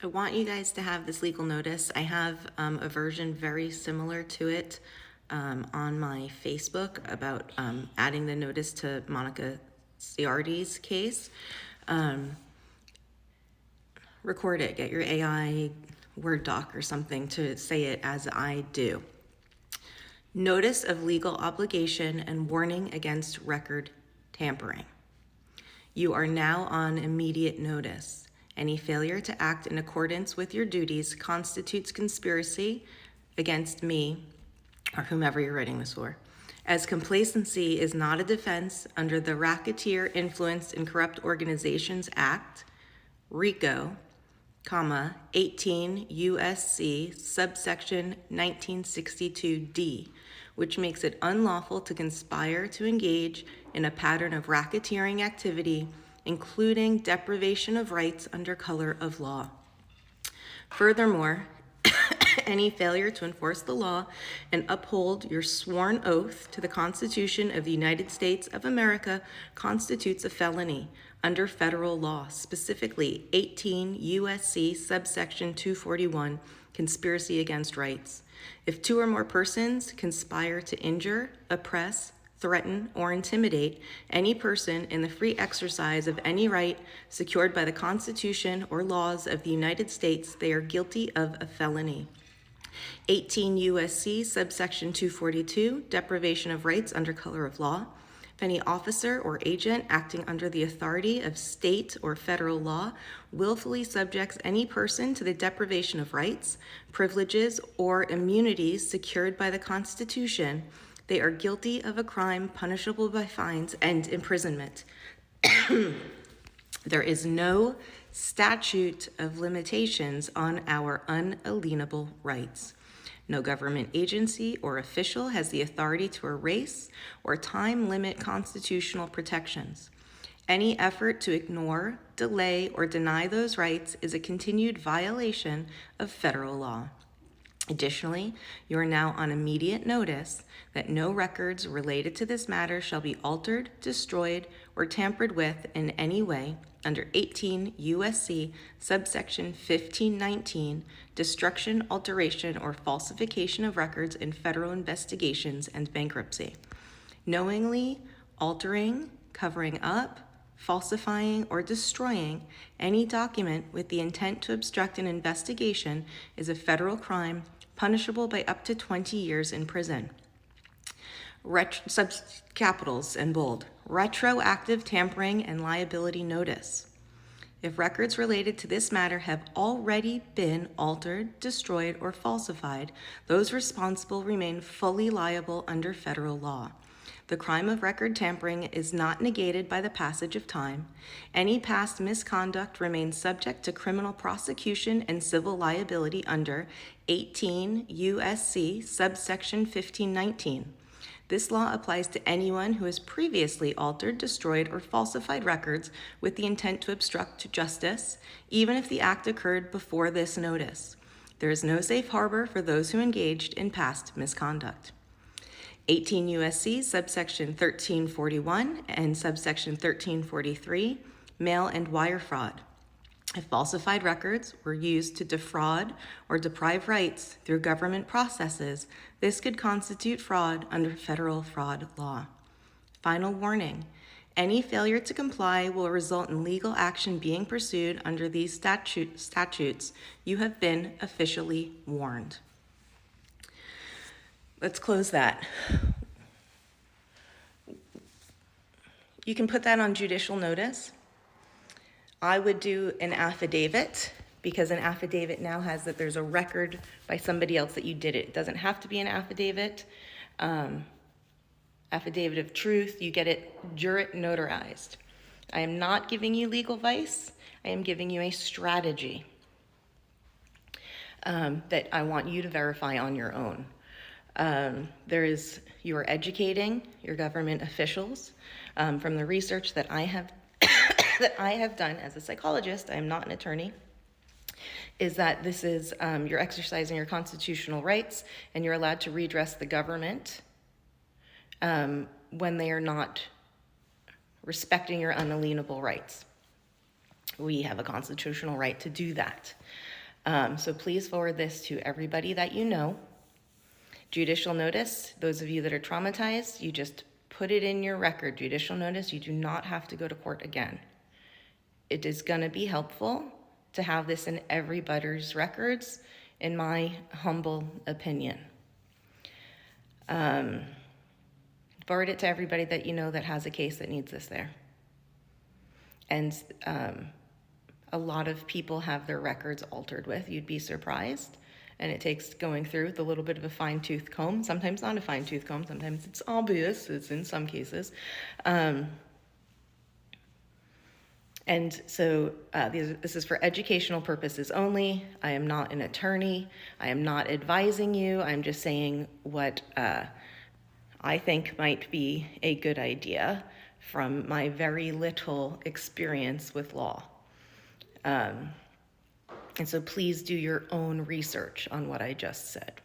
I want you guys to have this legal notice. I have a version very similar to it on my Facebook about adding the notice to Monica Ciardi's case. Record it, get your AI Word doc or something to say it as I do. Notice of legal obligation and warning against record tampering. You are now on immediate notice. Any failure to act in accordance with your duties constitutes conspiracy against me or whomever you're writing this for. As complacency is not a defense under the Racketeer Influenced and Corrupt Organizations Act, RICO, 18 U.S.C. subsection 1962D, which makes it unlawful to conspire to engage in a pattern of racketeering activity, including deprivation of rights under color of law. Furthermore, any failure to enforce the law and uphold your sworn oath to the Constitution of the United States of America constitutes a felony under federal law, specifically 18 U.S.C. subsection 241, conspiracy against rights. If two or more persons conspire to injure, oppress, threaten, or intimidate any person in the free exercise of any right secured by the Constitution or laws of the United States, they are guilty of a felony. 18 U.S.C. subsection 242, deprivation of rights under color of law. If any officer or agent acting under the authority of state or federal law willfully subjects any person to the deprivation of rights, privileges, or immunities secured by the Constitution, they are guilty of a crime punishable by fines and imprisonment. There is no statute of limitations on our unalienable rights. No government agency or official has the authority to erase or time limit constitutional protections. Any effort to ignore, delay, or deny those rights is a continued violation of federal law. Additionally, you are now on immediate notice that no records related to this matter shall be altered, destroyed, or tampered with in any way under 18 U.S.C. subsection 1519, destruction, alteration, or falsification of records in federal investigations and bankruptcy. Knowingly altering, covering up, falsifying, or destroying any document with the intent to obstruct an investigation is a federal crime punishable by up to 20 years in prison. Capitals and bold, retroactive tampering and liability notice. If records related to this matter have already been altered, destroyed, or falsified, those responsible remain fully liable under federal law. The crime of record tampering is not negated by the passage of time. Any past misconduct remains subject to criminal prosecution and civil liability under 18 U.S.C. subsection 1519. This law applies to anyone who has previously altered, destroyed, or falsified records with the intent to obstruct justice, even if the act occurred before this notice. There is no safe harbor for those who engaged in past misconduct. 18 U.S.C. subsection 1341 and subsection 1343, mail and wire fraud. If falsified records were used to defraud or deprive rights through government processes, this could constitute fraud under federal fraud law. Final warning: any failure to comply will result in legal action being pursued under these statutes. You have been officially warned. Let's close that. You can put that on judicial notice. I would do an affidavit, because an affidavit now has that there's a record by somebody else that you did it. It doesn't have to be an affidavit. Affidavit of truth, you get it jurat notarized. I am not giving you legal advice. I am giving you a strategy that I want you to verify on your own. You are educating your government officials from the research that I have that I have done as a psychologist. I am not an attorney. Is that this is you're exercising your constitutional rights, and you're allowed to redress the government when they are not respecting your unalienable rights. We have a constitutional right to do that. So please forward this to everybody that you know. Judicial notice, those of you that are traumatized, you just put it in your record. Judicial notice, you do not have to go to court again. It is going to be helpful to have this in everybody's records, in my humble opinion. Forward it to everybody that you know that has a case that needs this there. And a lot of people have their records altered with. You'd be surprised. And it takes going through with a little bit of a fine-tooth comb. Sometimes not a fine-tooth comb. Sometimes it's obvious. It's in some cases. And so this is for educational purposes only. I am not an attorney. I am not advising you. I'm just saying what I think might be a good idea from my very little experience with law. And so please do your own research on what I just said.